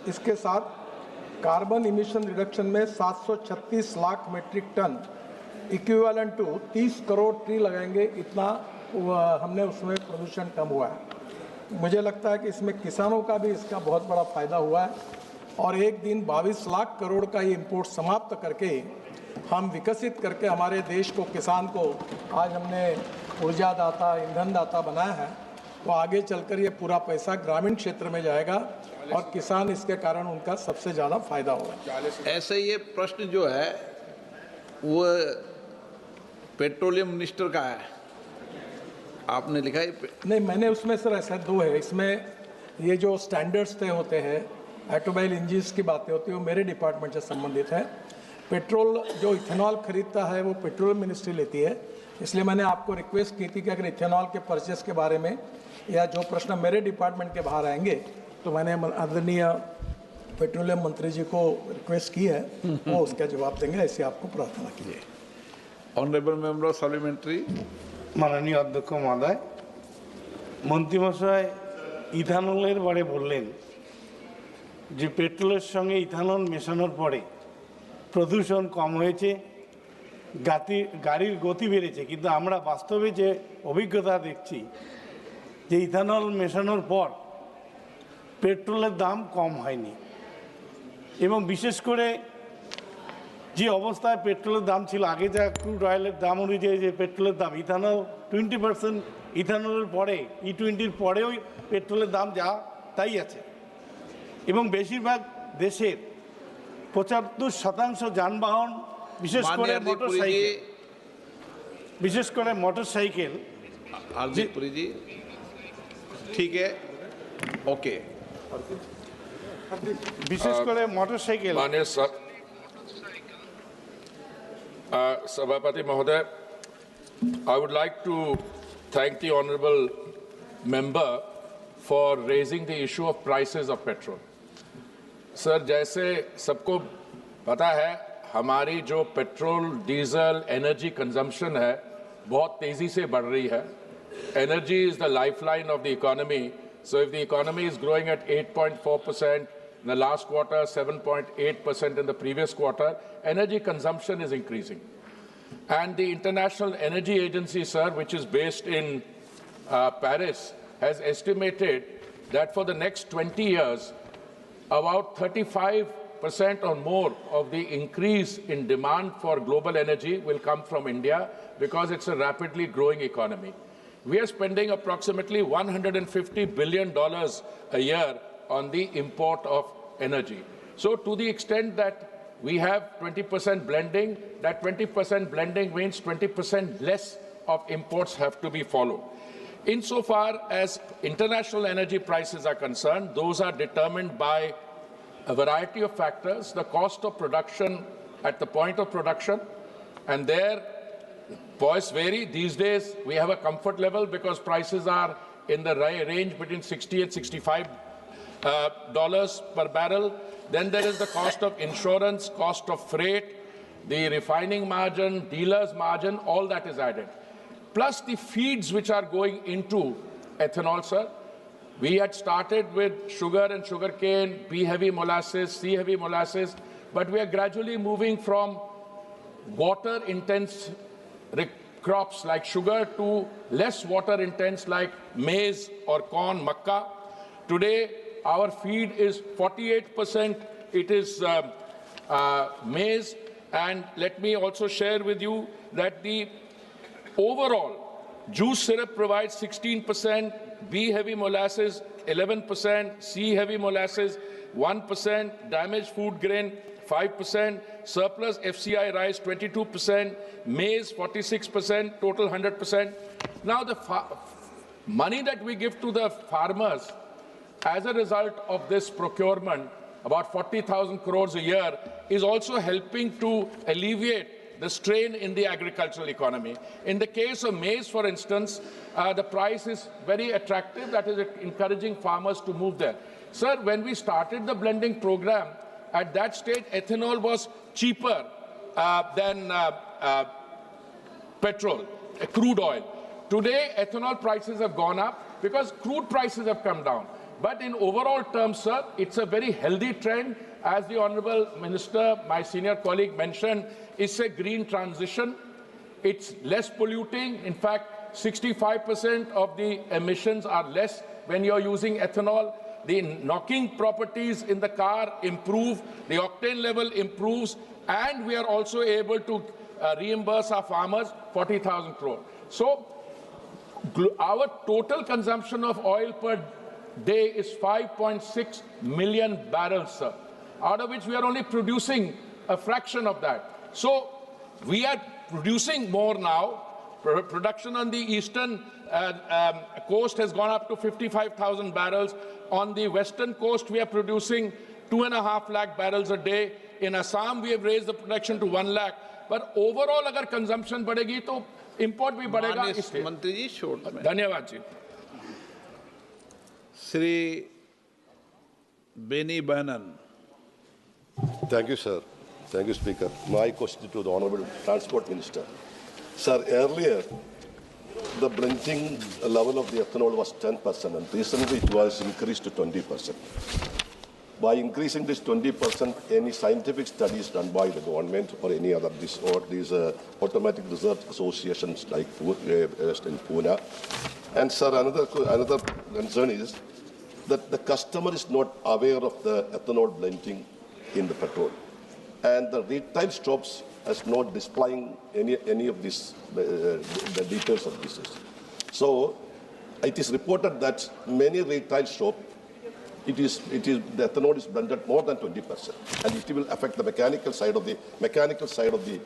इसके साथ carbon emission reduction में 736 lakh metric ton equivalent to 30 crore tree लगाएंगे, इतना हमने उसमें प्रदूषण कम हुआ है। मुझे लगता है कि इसमें किसानों का भी इसका बहुत बड़ा फ़ायदा हुआ है और एक दिन 22 लाख करोड़ का ये इंपोर्ट समाप्त करके हम विकसित करके हमारे देश को, किसान को आज हमने ऊर्जा दाता, ईंधन दाता बनाया है, तो आगे चलकर ये पूरा पैसा ग्रामीण क्षेत्र में जाएगा और किसान इसके कारण उनका सबसे ज़्यादा फायदा होगा। ऐसे ये प्रश्न जो है वो पेट्रोलियम मिनिस्टर का है, आपने लिखा है? नहीं, मैंने उसमें सर ऐसा दो है, इसमें ये जो स्टैंडर्ड्स तय होते हैं, ऑटोमोबाइल इंजन्स की बातें होती है, वो मेरे डिपार्टमेंट से संबंधित है। पेट्रोल जो इथेनॉल खरीदता है वो पेट्रोलियम मिनिस्ट्री लेती है, इसलिए मैंने आपको रिक्वेस्ट की थी कि अगर इथेनॉल के परचेस के बारे में या जो प्रश्न मेरे डिपार्टमेंट के बाहर आएंगे तो मैंने आदरणीय पेट्रोलियम मंत्री जी को रिक्वेस्ट की है, वो उसका जवाब देंगे, ऐसी आपको प्रार्थना की है। Honourable member of supplementary. माननीय अध्यक्ष महोदय, মন্ত্রীমশাই ইথানলের বারে বললেন যে পেট্রোলের সঙ্গে ইথানল মেশানোর পরে প্রদূষণ কম হয়েছে, গাড়ির গতি বেড়েছে, কিন্তু আমরা বাস্তবে যে অভিজ্ঞতা দেখছি যে ইথানল মেশানোর পর পেট্রোলের দাম কম হয়নি এবং বিশেষ করে যে অবস্থায় পেট্রোলের দাম ছিল আগে, যা ক্রুড অয়েলের দাম অনুযায়ী যে পেট্রোলের দাম, ইথানল 20% ইথানলের পরে E20-র পরেও পেট্রোলের দাম যা তাই আছে এবং বেশিরভাগ দেশের 75% যানবাহন বিশেষ করে মোটরসাইকেল ठीक है, ओके, বিশেষ করে মোটরসাইকেল। माननीय सभापति महोदय, I would like to thank the honourable member for raising the issue of prices of petrol. Sir, जैसे सबको पता है हमारी जो पेट्रोल, डीजल, एनर्जी कंजम्पशन है बहुत तेज़ी से बढ़ रही है। Energy is the lifeline of the economy. So if the economy is growing at 8.4% in the last quarter, 7.8% in the previous quarter, energy consumption is increasing. And the International Energy Agency, sir, which is based in Paris, has estimated that for the next 20 years, about 35% or more of the increase in demand for global energy will come from India because it's a rapidly growing economy. We are spending approximately $150 billion a year on the import of energy. So to the extent that we have 20% blending, that 20% blending means 20% less of imports have to be followed. Insofar as international energy prices are concerned, those are determined by a variety of factors, the cost of production at the point of production, and their points vary. These days we have a comfort level because prices are in the range between $60 and $65 per barrel. Then there is the cost of insurance, cost of freight, the refining margin, dealer's margin, all that is added. Plus the feeds which are going into ethanol, sir. We had started with sugar and sugarcane, B-heavy molasses, C-heavy molasses, but we are gradually moving from water-intense crops like sugar to less water-intense like maize or corn, makkah. Today, our feed is 48%, it is maize, and let me also share with you that the overall juice syrup provides 16%, B-heavy molasses 11%, C-heavy molasses 1%, damaged food grain 5%, surplus FCI rice 22%, maize 46%, total 100%. Now the money that we give to the farmers as a result of this procurement, about 40,000 crores a year, is also helping to alleviate the strain in the agricultural economy. In the case of maize, for instance, the price is very attractive. That is encouraging farmers to move there. Sir, when we started the blending program, at that stage, ethanol was cheaper than petrol, crude oil. Today, ethanol prices have gone up because crude prices have come down. But in overall terms, sir, it's a very healthy trend. As the Honorable Minister, my senior colleague, mentioned, it's a green transition. It's less polluting. In fact, 65% of the emissions are less when you're using ethanol. The knocking properties in the car improve, the octane level improves, and we are also able to reimburse our farmers 40,000 crore. So our total consumption of oil per day is 5.6 million barrels, sir, out of which we are only producing a fraction of that. So we are producing more now. Production on the eastern coast has gone up to 55,000 barrels. On the western coast, we are producing 2.5 lakh barrels a day. In Assam, we have raised the production to 1 lakh. But overall, अगर consumption बढ़ेगी तो import भी बढ़ेगा इसलिए। मंत्री जी शोर में। धन्यवाद जी। श्री बेनी बैनन। Thank you, sir. Thank you, Speaker. My question to the Honorable Transport Minister. Sir, earlier, the blending level of the ethanol was 10%, and recently it was increased to 20%. By increasing this 20%, any scientific studies done by the government or any other these automatic research associations like in Pune? And sir, another concern is that the customer is not aware of the ethanol blending in the petrol, and the retail shops is not displaying any of this the details of this. So it is reported that many retail shops the ethanol is blended more than 20%, and it will affect the mechanical side of the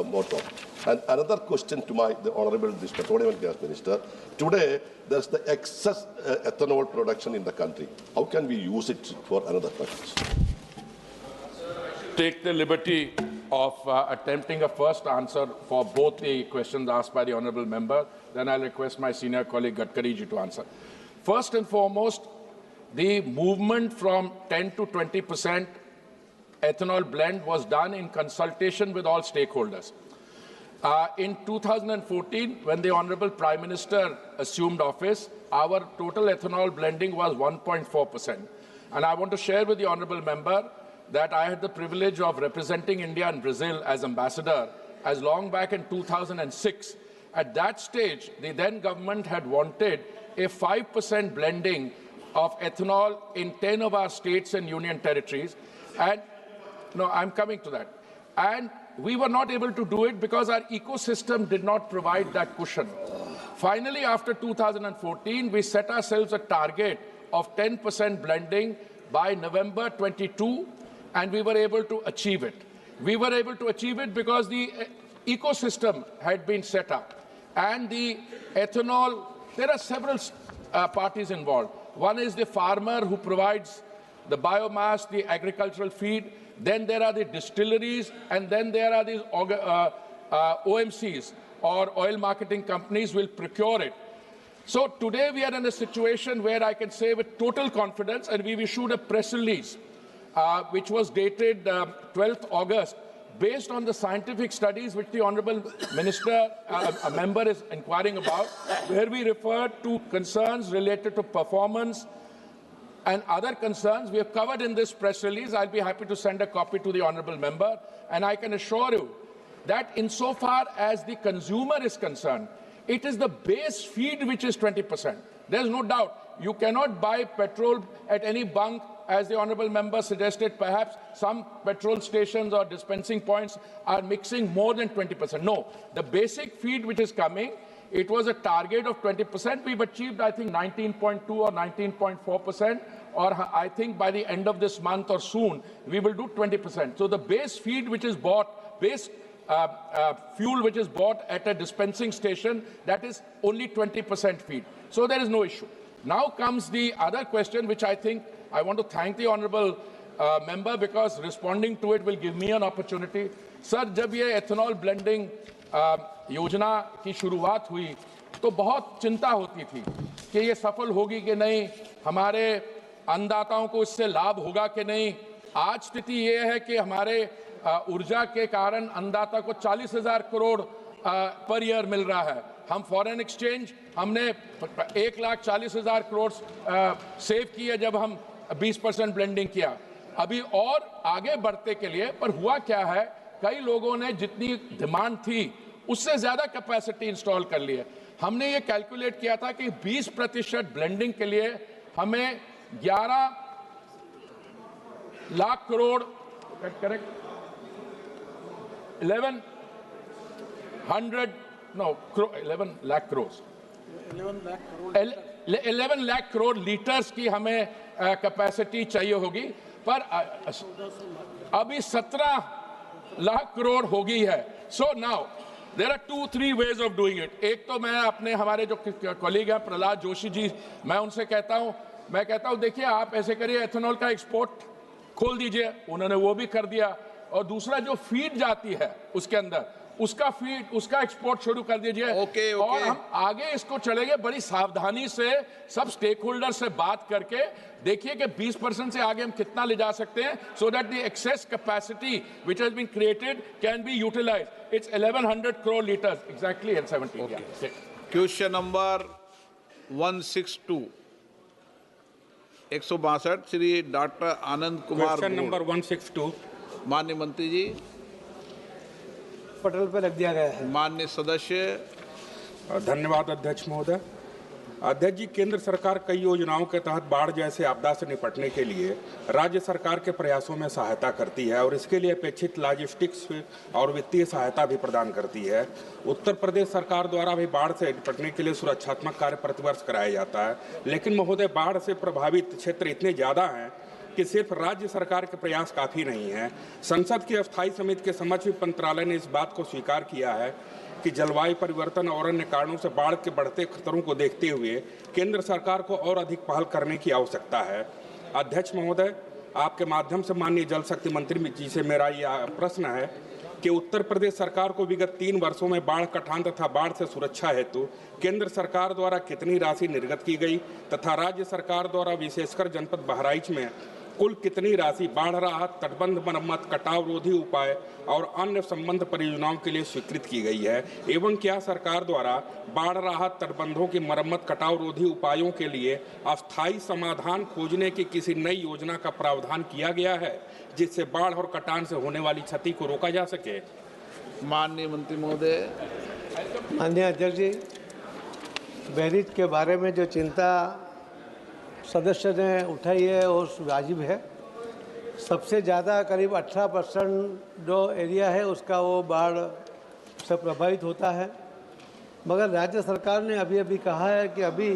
motor. And another question to the Honorable Petroleum and Gas Minister: today there's the excess ethanol production in the country. How can we use it for another purpose? Take the liberty of attempting a first answer for both the questions asked by the honourable member. Then I'll request my senior colleague Gadkari ji to answer. First and foremost, the movement from 10 to 20% ethanol blend was done in consultation with all stakeholders. In 2014, when the Honourable Prime Minister assumed office, our total ethanol blending was 1.4%. And I want to share with the Honourable member that I had the privilege of representing India and Brazil as ambassador as long back in 2006. At that stage, the then government had wanted a 5% blending of ethanol in 10 of our states and union territories. And no, I'm coming to that. And we were not able to do it because our ecosystem did not provide that cushion. Finally, after 2014, we set ourselves a target of 10% blending by November 22, and we were able to achieve it. We were able to achieve it because the ecosystem had been set up. And the ethanol, there are several parties involved. One is the farmer who provides the biomass, the agricultural feed. Then there are the distilleries, and then there are these OMCs, or oil marketing companies, will procure it. So today we are in a situation where I can say with total confidence, and we've issued a press release which was dated 12th August, based on the scientific studies which the Honourable Minister, a member, is inquiring about, where we referred to concerns related to performance and other concerns. We have covered in this press release. I'll be happy to send a copy to the Honourable member, and I can assure you that insofar as the consumer is concerned, it is the base feed which is 20%. There's no doubt. You cannot buy petrol at any bunk, as the Honourable member suggested. Perhaps some petrol stations or dispensing points are mixing more than 20%. No, the basic feed which is coming, it was a target of 20%. We've achieved, I think, 19.2 or 19.4%, or I think by the end of this month or soon, we will do 20%. So the base feed which is bought, base fuel which is bought at a dispensing station, that is only 20% feed. So there is no issue. Now comes the other question, which I think I want to thank the Honourable member, because responding to it will give me an opportunity. Sir, जब ये ethanol blending योजना की शुरुआत हुई तो बहुत चिंता होती थी कि ये सफल होगी कि नहीं, हमारे अन्नदाताओं को इससे लाभ होगा कि नहीं। आज स्थिति ये है कि हमारे ऊर्जा के कारण अन्नदाता को 40,000 करोड़ पर ईयर मिल रहा है, हम फॉरेन एक्सचेंज हमने 1,40,000 करोड़ सेव किए जब हम 20% ब्लेंडिंग किया। अभी और आगे बढ़ते के लिए, पर हुआ क्या है, कई लोगों ने जितनी डिमांड थी उससे ज्यादा कैपेसिटी इंस्टॉल कर ली है। हमने ये कैलकुलेट किया था कि 20% ब्लेंडिंग के लिए हमें 11 लाख करोड़, करेक्ट, 11 लाख करोड़ 11 लाख करोड़ लीटर्स की हमें कैपेसिटी चाहिए होगी, पर अभी 17 लाख करोड़ हो गई है। So now there are 2-3 ways of doing it. एक तो मैं अपने हमारे जो कॉलीग हैं प्रहलाद जोशी जी, मैं उनसे कहता हूं, देखिए आप ऐसे करिए, एथेनॉल का एक्सपोर्ट खोल दीजिए, उन्होंने वो भी कर दिया। और दूसरा जो फीड जाती है उसके अंदर, उसका एक्सपोर्ट शुरू कर दीजिए। ओके। और हम आगे इसको चलेंगे बड़ी सावधानी से, सब स्टेक होल्डर से बात करके देखिए कि 20% से आगे हम कितना ले जा सकते हैं, so that the excess capacity which has been created can be utilised. It's 1100 crore litres exactly and 70। Question number 162 162 Shri doctor Anand Kumar. Question number 162 माननीय मंत्री जी, पटल पर रख दिया गया है। माननीय सदस्य। धन्यवाद अध्यक्ष महोदय। अध्यक्ष जी, केंद्र सरकार कई योजनाओं के तहत बाढ़ जैसे आपदा से निपटने के लिए राज्य सरकार के प्रयासों में सहायता करती है और इसके लिए अपेक्षित लॉजिस्टिक्स और वित्तीय सहायता भी प्रदान करती है। उत्तर प्रदेश सरकार द्वारा भी बाढ़ से निपटने के लिए सुरक्षात्मक कार्य प्रतिवर्ष कराया जाता है, लेकिन महोदय बाढ़ से प्रभावित क्षेत्र इतने ज़्यादा हैं कि सिर्फ राज्य सरकार के प्रयास काफ़ी नहीं है। संसद की अस्थायी समिति के समक्ष भी मंत्रालय ने इस बात को स्वीकार किया है कि जलवायु परिवर्तन और अन्य कारणों से बाढ़ के बढ़ते खतरों को देखते हुए केंद्र सरकार को और अधिक पहल करने की आवश्यकता है। अध्यक्ष महोदय, आपके माध्यम से माननीय जल शक्ति मंत्री जी से मेरा यह प्रश्न है कि उत्तर प्रदेश सरकार को विगत 3 वर्षों में बाढ़ कटान तथा बाढ़ से सुरक्षा हेतु केंद्र सरकार द्वारा कितनी राशि निर्गत की गई तथा राज्य सरकार द्वारा विशेषकर जनपद बहराइच में कुल कितनी राशि बाढ़ राहत, तटबंध मरम्मत, कटाव रोधी उपाय और अन्य संबंध परियोजनाओं के लिए स्वीकृत की गई है, एवं क्या सरकार द्वारा बाढ़ राहत, तटबंधों की मरम्मत, कटाव रोधी उपायों के लिए अस्थायी समाधान खोजने की किसी नई योजना का प्रावधान किया गया है जिससे बाढ़ और कटान से होने वाली क्षति को रोका जा सके? माननीय मंत्री महोदय। माननीय अध्यक्ष जी, बहरीच के बारे में जो चिंता सदस्य ने उठाई है वो वाजिब है। सबसे ज़्यादा करीब 18% जो एरिया है उसका वो बाढ़ से प्रभावित होता है, मगर राज्य सरकार ने अभी कहा है कि अभी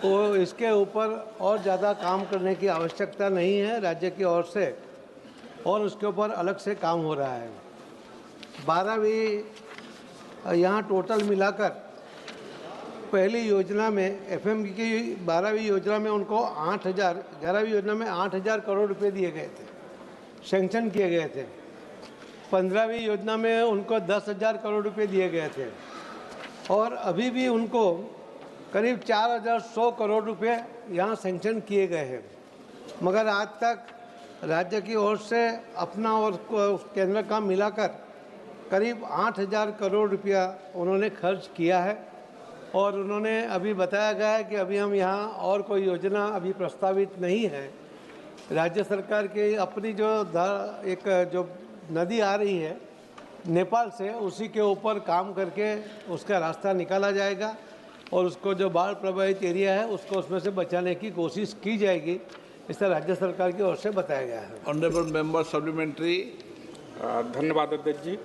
वो इसके ऊपर और ज़्यादा काम करने की आवश्यकता नहीं है राज्य की ओर से, और उसके ऊपर अलग से काम हो रहा है। 12वीं यहाँ टोटल मिलाकर पहली योजना में एफएम की 12वीं योजना में उनको 11वीं योजना में 8,000 करोड़ रुपए दिए गए थे, सेंक्शन किए गए थे। 15वीं योजना में उनको 10,000 करोड़ रुपए दिए गए थे, और अभी भी उनको करीब 4,100 करोड़ रुपए यहाँ सेंक्शन किए गए हैं, मगर आज तक राज्य की ओर से अपना और केंद्र का मिलाकर करीब 8,000 करोड़ रुपया उन्होंने खर्च किया है। और उन्होंने अभी बताया गया है कि अभी हम यहाँ और कोई योजना अभी प्रस्तावित नहीं है। राज्य सरकार की अपनी जो नदी आ रही है नेपाल से, उसी के ऊपर काम करके उसका रास्ता निकाला जाएगा और उसको जो बाढ़ प्रभावित एरिया है उसको उसमें से बचाने की कोशिश की जाएगी, इसे राज्य सरकार की ओर से बताया गया है। Honourable member supplementary. धन्यवाद अध्यक्ष जी।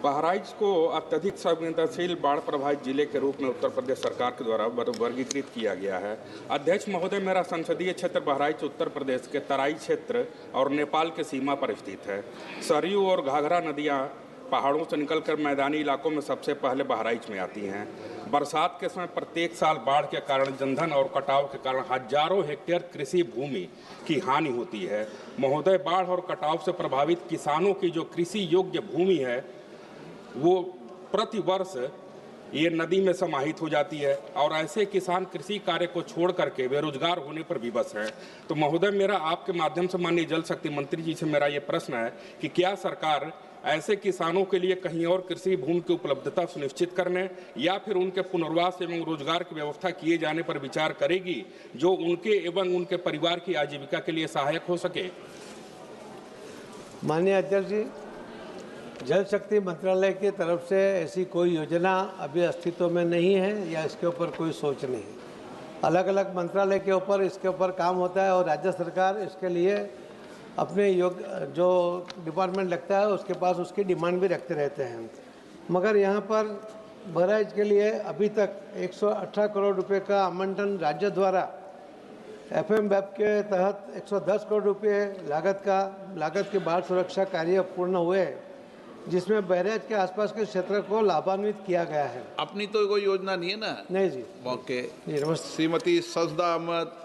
बहराइच को अत्यधिक संवेदनशील बाढ़ प्रभावित जिले के रूप में उत्तर प्रदेश सरकार के द्वारा वर्गीकृत किया गया है। अध्यक्ष महोदय, मेरा संसदीय क्षेत्र बहराइच उत्तर प्रदेश के तराई क्षेत्र और नेपाल के सीमा पर स्थित है। सरयू और घाघरा नदियाँ पहाड़ों से निकलकर मैदानी इलाकों में सबसे पहले बहराइच में आती हैं। बरसात के समय प्रत्येक साल बाढ़ के कारण जलधन और कटाव के कारण हजारों हेक्टेयर कृषि भूमि की हानि होती है। महोदय, बाढ़ और कटाव से प्रभावित किसानों की जो कृषि योग्य भूमि है वो प्रति वर्ष ये नदी में समाहित हो जाती है और ऐसे किसान कृषि कार्य को छोड़ करके बेरोजगार होने पर विवश हैं। तो महोदय, मेरा आपके माध्यम से माननीय जल शक्ति मंत्री जी से मेरा ये प्रश्न है कि क्या सरकार ऐसे किसानों के लिए कहीं और कृषि भूमि की उपलब्धता सुनिश्चित करने या फिर उनके पुनर्वास एवं रोजगार की व्यवस्था किए जाने पर विचार करेगी जो उनके एवं उनके परिवार की आजीविका के लिए सहायक हो सके? माननीय अध्यक्ष जी, जल शक्ति मंत्रालय की तरफ से ऐसी कोई योजना अभी अस्तित्व में नहीं है या इसके ऊपर कोई सोच नहीं है। अलग अलग मंत्रालय के ऊपर इसके ऊपर काम होता है और राज्य सरकार इसके लिए अपने जो डिपार्टमेंट लगता है उसके पास उसकी डिमांड भी रखते रहते हैं। मगर यहाँ पर बहराइच के लिए अभी तक 118 करोड़ रुपए का आवंटन राज्य द्वारा FM वेब के तहत 110 करोड़ रुपए लागत के बाढ़ सुरक्षा कार्य पूर्ण हुए, जिसमें बहराइच के आसपास के क्षेत्र को लाभान्वित किया गया है। अपनी तो कोई योजना नहीं है ना? नहीं जी। ओके। जी नमस्ते। श्रीमती सजदा Ahmad.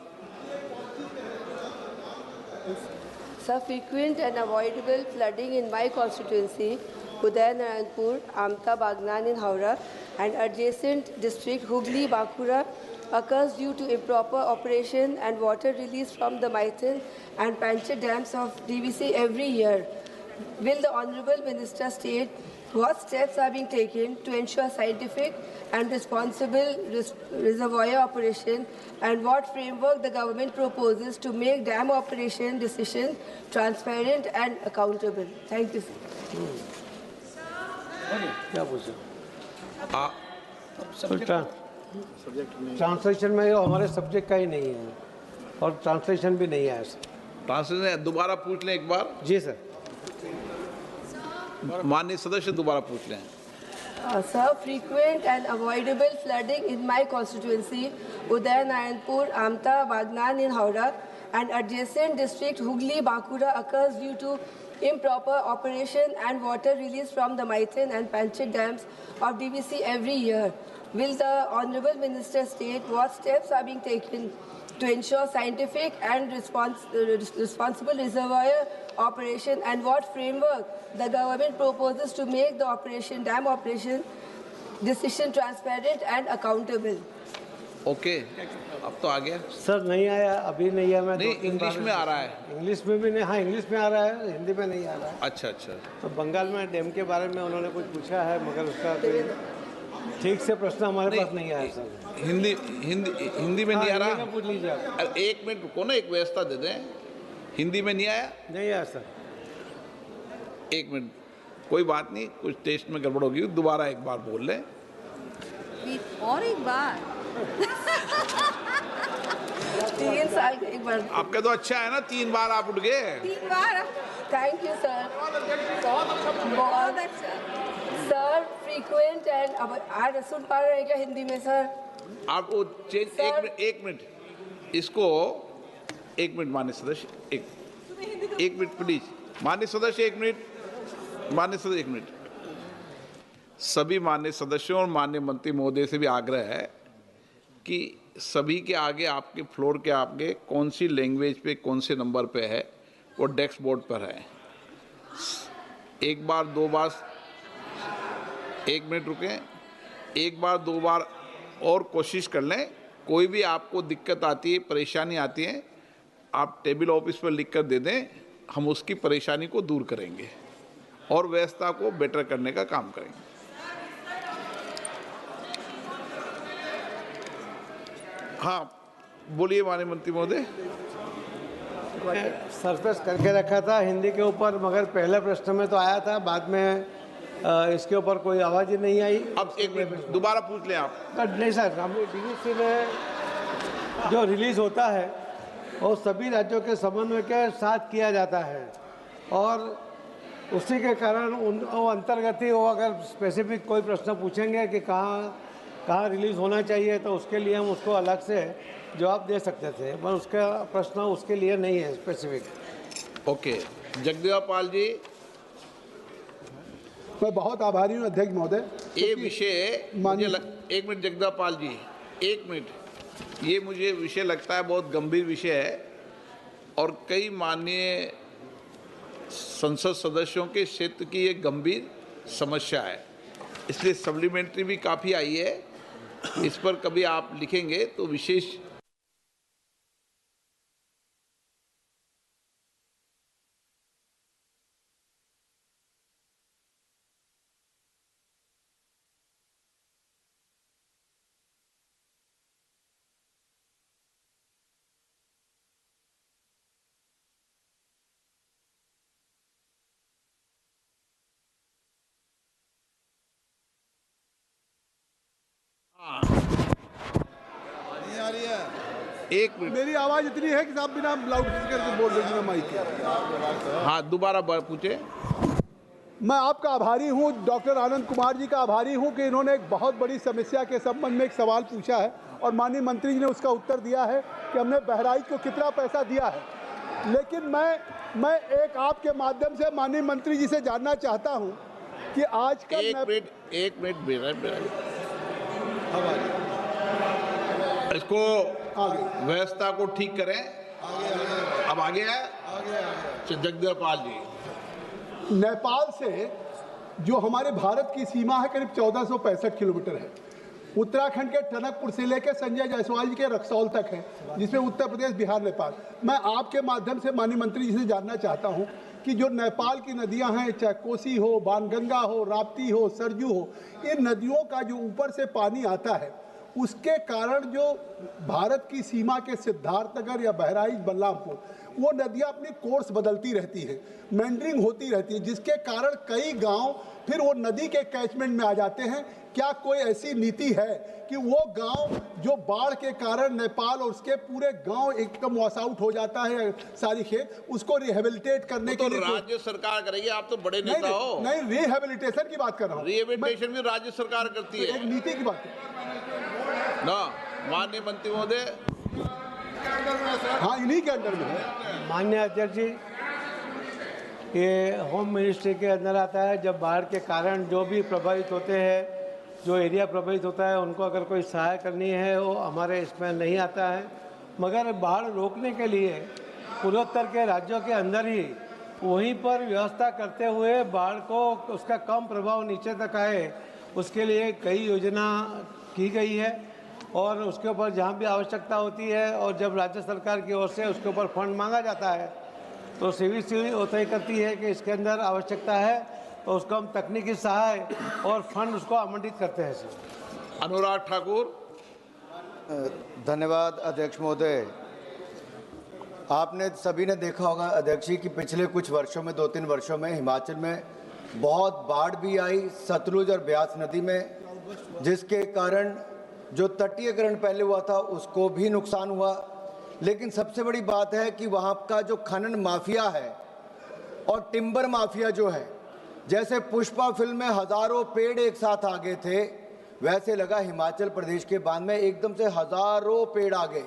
Sir, frequent and avoidable flooding in my constituency, Udayanarayanpur, Amta, Bagnan in Howrah and adjacent district Hooghly, Bankura occurs due to improper operation and water release from the Maithil and Panchayat dams of DVC every year. Will the Honourable Minister state what steps are being taken to ensure scientific and responsible reservoir operation and what framework the government proposes to make dam operation decision transparent and accountable? Thank you, sir. क्या पूछा? Translation में हमारे subject का ही नहीं है और translation भी नहीं है। ट्रांसलेशन दोबारा पूछ लें एक बार। जी सर। माननीय सदस्य दोबारा पूछ लें। Sir, frequent and avoidable flooding in my constituency, Udayanarayanpur, Amta, Bagnan in Howrah and adjacent district Hooghly, Bankura occurs due to improper operation and water release from the Maithil and Panchayat dams of DVC every year. Will the Honourable Minister state what steps are being taken to ensure scientific and responsible reservoir operation and what framework the government proposes to make the dam operation decision transparent and accountable? Okay, अब तो आ गया। Sir नहीं आया, अभी नहीं आया। मैं नहीं, इंग्लिश में आ रहा है। इंग्लिश में भी नहीं, हाँ इंग्लिश में आ रहा है, हिंदी में नहीं आ रहा है। अच्छा अच्छा। तो बंगाल में डैम के बारे में उन्होंने कुछ पूछा है मगर उसका ठीक से प्रश्न हमारे पास नहीं आया सर। हिंदी में नहीं आ रहा? पूछ लीजिए आप। एक मिनट रुको ना, एक व्यवस्था दे दें। हिंदी में नहीं आया? नहीं आया सर। एक मिनट, कोई बात नहीं, कुछ टेस्ट में गड़बड़ होगी, दोबारा एक बार बोल लें। और एक बार 3 साल के एक बार। आपका तो अच्छा है ना, 3 बार आप उठ गए। 3 बार। थैंक यू सर, बहुत अच्छा सर। फ्रीक्वेंट एंड अब आज सुन पा रहे हैं क्या हिंदी में सर? आपको चेंज एक मिनट इसको, एक मिनट माननीय सदस्य, एक मिनट प्लीज। माननीय सदस्य एक मिनट, माननीय सदस्य एक मिनट। सभी माननीय सदस्यों और माननीय मंत्री महोदय से भी आग्रह है कि सभी के आगे, आपके फ्लोर के आगे कौन सी लैंग्वेज पे कौन से नंबर पे है वो डेस्क बोर्ड पर है। एक बार 2 बार, एक मिनट रुकें, एक बार 2 बार और कोशिश कर लें। कोई भी आपको दिक्कत आती है, परेशानी आती है, आप टेबल ऑफिस पर लिख कर दे दें, हम उसकी परेशानी को दूर करेंगे और व्यवस्था को बेटर करने का काम करेंगे। हाँ बोलिए माननीय मंत्री महोदय। सरफेस करके रखा था हिंदी के ऊपर, मगर पहले प्रश्न में तो आया था, बाद में इसके ऊपर कोई आवाज़ ही नहीं आई। अब एक मिनट दोबारा पूछ लें आप। नहीं सर, हम DVC में जो रिलीज होता है वो सभी राज्यों के समन्वय के साथ किया जाता है और उसी के कारण वो अंतर्गत ही वो अगर स्पेसिफिक कोई प्रश्न पूछेंगे कि कहाँ रिलीज़ होना चाहिए तो उसके लिए हम उसको अलग से जवाब दे सकते थे, पर उसका प्रश्न उसके लिए नहीं है स्पेसिफिक। ओके, जगदेव पाल जी। मैं बहुत आभारी हूँ अध्यक्ष महोदय। ये विषय एक मिनट जगदेव पाल जी, एक मिनट, ये मुझे विषय लगता है बहुत गंभीर विषय है और कई माननीय संसद सदस्यों के क्षेत्र की एक गंभीर समस्या है, इसलिए सप्लीमेंट्री भी काफ़ी आई है। इस पर कभी आप लिखेंगे तो विशेष एक मिनट। मेरी आवाज इतनी है कि आप बिना लाउड स्पीकर के बोल रहे हैं माइक के। हाँ, दोबारा पूछे। मैं आपका आभारी हूं, डॉक्टर आनंद कुमार जी का आभारी हूं कि इन्होंने एक बहुत बड़ी समस्या के संबंध में एक सवाल पूछा है और माननीय मंत्री जी ने उसका उत्तर दिया है कि हमने बहराइच को कितना पैसा दिया है। लेकिन मैं एक आपके माध्यम से माननीय मंत्री जी से जानना चाहता हूं कि आज का एक मिनट इसको व्यवस्था को ठीक करें। अब आगे है जगदेव पाल जी। नेपाल से जो हमारे भारत की सीमा है करीब 1465 किलोमीटर है। उत्तराखंड के टनकपुर से लेकर संजय जायसवाल जी के रक्सौल तक है, जिसमें उत्तर प्रदेश, बिहार, नेपाल। मैं आपके माध्यम से माननीय मंत्री जी से जानना चाहता हूं कि जो नेपाल की नदियां हैं, चाहे कोसी हो, बाणगंगा हो, राप्ती हो, सरजू हो, इन नदियों का जो ऊपर से पानी आता है उसके कारण जो भारत की सीमा के सिद्धार्थनगर या बहराइच, बलरामपुर, वो नदियां अपनी कोर्स बदलती रहती हैं, मेंडरिंग होती रहती है, जिसके कारण कई गांव फिर वो नदी के कैचमेंट में आ जाते हैं। क्या कोई ऐसी नीति है कि वो गांव जो बाढ़ के कारण नेपाल और उसके पूरे गांव एकदम वॉश आउट हो जाता है, सारी खेत, उसको रिहेबिलिटेट करने के लिए राज्य सरकार करेगी? आप तो बड़े नेता हो। नहीं, रिहेबिलिटेशन की बात कर रहा हूँ। रिहेबिलिटेशन भी राज्य सरकार करती है। एक नीति की बात ना, माननीय मंत्री महोदय। हाँ, इन्हीं के अंडर में है। माननीय अध्यक्ष जी, ये होम मिनिस्ट्री के अंदर आता है। जब बाढ़ के कारण जो भी प्रभावित होते हैं, जो एरिया प्रभावित होता है, उनको अगर कोई सहायता करनी है वो हमारे इसमें नहीं आता है। मगर बाढ़ रोकने के लिए पूर्वोत्तर के राज्यों के अंदर ही वहीं पर व्यवस्था करते हुए बाढ़ को उसका कम प्रभाव नीचे तक आए, उसके लिए कई योजना की गई है और उसके ऊपर जहाँ भी आवश्यकता होती है और जब राज्य सरकार की ओर से उसके ऊपर फंड मांगा जाता है तो सीवीसी तय करती है कि इसके अंदर आवश्यकता है तो उसको हम तकनीकी सहाय और फंड उसको आवंटित करते हैं। सर अनुराग ठाकुर। धन्यवाद अध्यक्ष महोदय। आपने सभी ने देखा होगा अध्यक्ष जी कि पिछले कुछ वर्षों में, 2-3 वर्षों में हिमाचल में बहुत बाढ़ भी आई सतलुज और ब्यास नदी में, जिसके कारण जो तटीयकरण पहले हुआ था उसको भी नुकसान हुआ। लेकिन सबसे बड़ी बात है कि वहाँ का जो खनन माफिया है और टिम्बर माफिया जो है, जैसे पुष्पा फिल्म में हजारों पेड़ एक साथ आ गए थे, वैसे लगा हिमाचल प्रदेश के बांध में एकदम से हजारों पेड़ आ गए।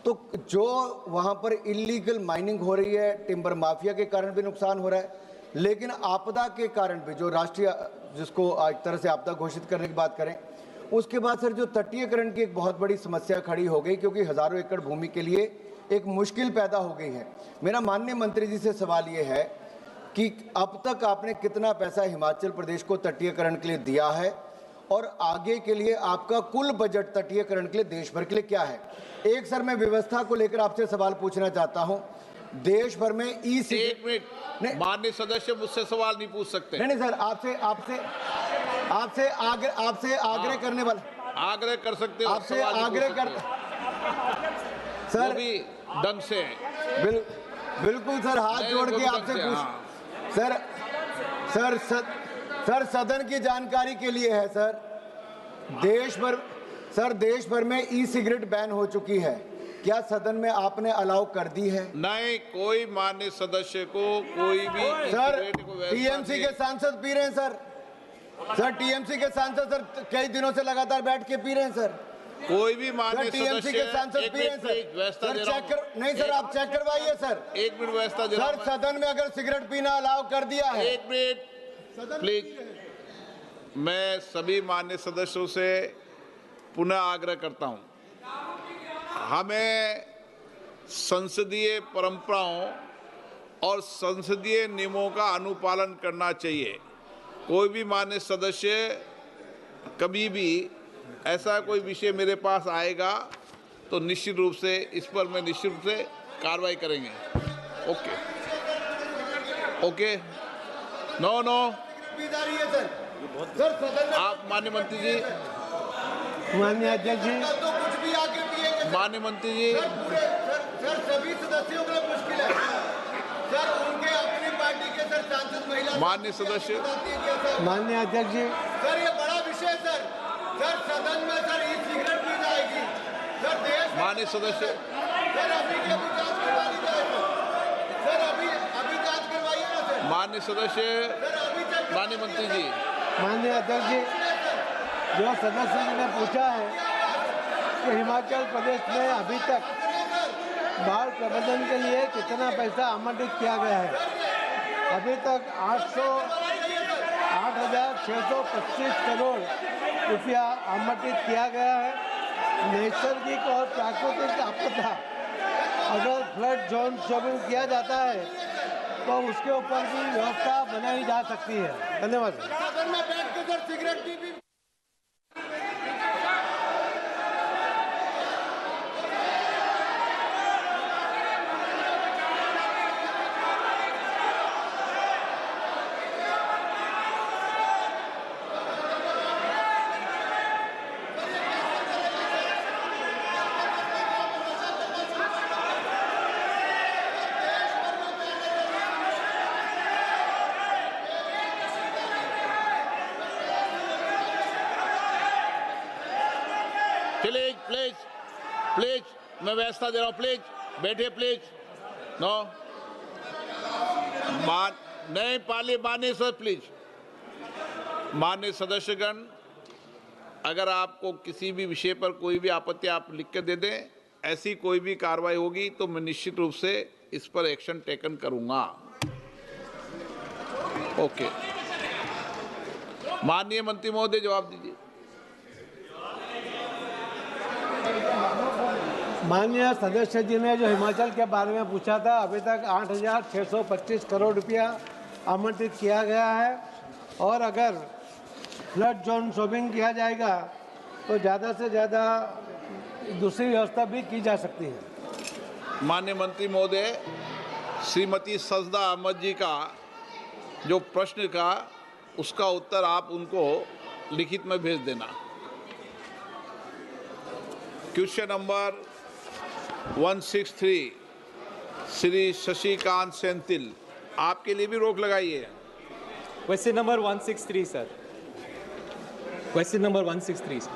तो जो वहाँ पर इलीगल माइनिंग हो रही है, टिम्बर माफिया के कारण भी नुकसान हो रहा है, लेकिन आपदा के कारण भी, जो राष्ट्रीय, जिसको एक तरह से आपदा घोषित करने की बात करें, उसके बाद सर जो तटीयकरण की एक बहुत बड़ी समस्या खड़ी हो गई, क्योंकि हजारों एकड़ भूमि के लिए एक मुश्किल पैदा हो गई है। मेरा माननीय मंत्री जी से सवाल ये है कि अब तक आपने कितना पैसा हिमाचल प्रदेश को तटीयकरण के लिए दिया है और आगे के लिए आपका कुल बजट तटीयकरण के लिए देश भर के लिए क्या है? एक सर मैं व्यवस्था को लेकर आपसे सवाल पूछना चाहता हूं। देश भर में एक मिनट, माननीय सदस्य मुझसे सवाल नहीं पूछ सकते। नहीं सर, आपसे आग्रह करने वाला, आग्रह कर सकते हो, आपसे आग्रह कर सर भी ढंग से। बिल्कुल सर, हाथ जोड़ के आपसे पूछ सर सदन की जानकारी के लिए है सर, देश भर में ई सिगरेट बैन हो चुकी है, क्या सदन में आपने अलाउ कर दी है? नहीं, कोई माननीय सदस्य को कोई भी सर टीएमसी के सांसद पी रहे हैं सर टीएमसी के सांसद सर कई दिनों से लगातार बैठ के पी रहे हैं सर। कोई भी माननीय टीएमसी के सांसद पी रहे हैं सर चेक कर, नहीं सर आप चेक करवाइए सर। एक मिनट व्यवस्था दे रहा हूं। सर सदन में अगर सिगरेट पीना अलाउ कर दिया है। एक मिनट प्लीज। मैं सभी माननीय सदस्यों से पुनः आग्रह करता हूं, हमें संसदीय परंपराओं और संसदीय नियमों का अनुपालन करना चाहिए। कोई भी माननीय सदस्य कभी भी ऐसा कोई विषय मेरे पास आएगा तो निश्चित रूप से इस पर मैं निश्चित रूप से कार्रवाई करेंगे। ओके नो आप माननीय मंत्री जी, माननीय अध्यक्ष जी, तो कुछ भी आके पिएंगे माननीय मंत्री जी। सर सभी सदस्यों के लिए मुश्किल है सर, उनके अपनी पार्टी के सर सांसद महिला माननीय सदस्य, माननीय अध्यक्ष जी, सर ये बड़ा विषय सर सदन में सर ई सिगरेट पी जाएगी सर, देश माननीय सदस्य, माननीय सदस्य, माननीय मंत्री जी, माननीय अध्यक्ष जी, जो सदस्य जी ने पूछा है कि हिमाचल प्रदेश में अभी तक बाढ़ प्रबंधन के लिए कितना पैसा आवंटित किया गया है। अभी तक 8,625 करोड़ रुपया आवंटित किया गया है। नैसर्गिक और प्राकृतिक आपदा अगर फ्लड जोन शोपिंग किया जाता है तो उसके ऊपर भी व्यवस्था बनाई जा सकती है। धन्यवाद। प्लीज प्लीज प्लीज, मैं व्यवस्था दे रहा हूँ, प्लीज बैठिए प्लीज। नो नहीं पाली, माननीय सर प्लीज। माननीय सदस्यगण, अगर आपको किसी भी विषय पर कोई भी आपत्ति आप लिख के दे दें, ऐसी कोई भी कार्रवाई होगी तो मैं निश्चित रूप से इस पर एक्शन टेकन करूंगा। ओके, माननीय मंत्री महोदय जवाब दीजिए। माननीय सदस्य जी ने जो हिमाचल के बारे में पूछा था, अभी तक 8,625 करोड़ रुपया आवंटित किया गया है और अगर फ्लड जोन शोपिंग किया जाएगा तो ज़्यादा से ज़्यादा दूसरी व्यवस्था भी की जा सकती है। माननीय मंत्री महोदय, श्रीमती सजदा अहमद जी का जो प्रश्न का उसका उत्तर आप उनको लिखित में भेज देना। क्वेश्चन नंबर 163 श्री शशिकांत सेंथिल, आपके लिए भी रोक लगाइए। Question number 163 sir, question number 163 sir.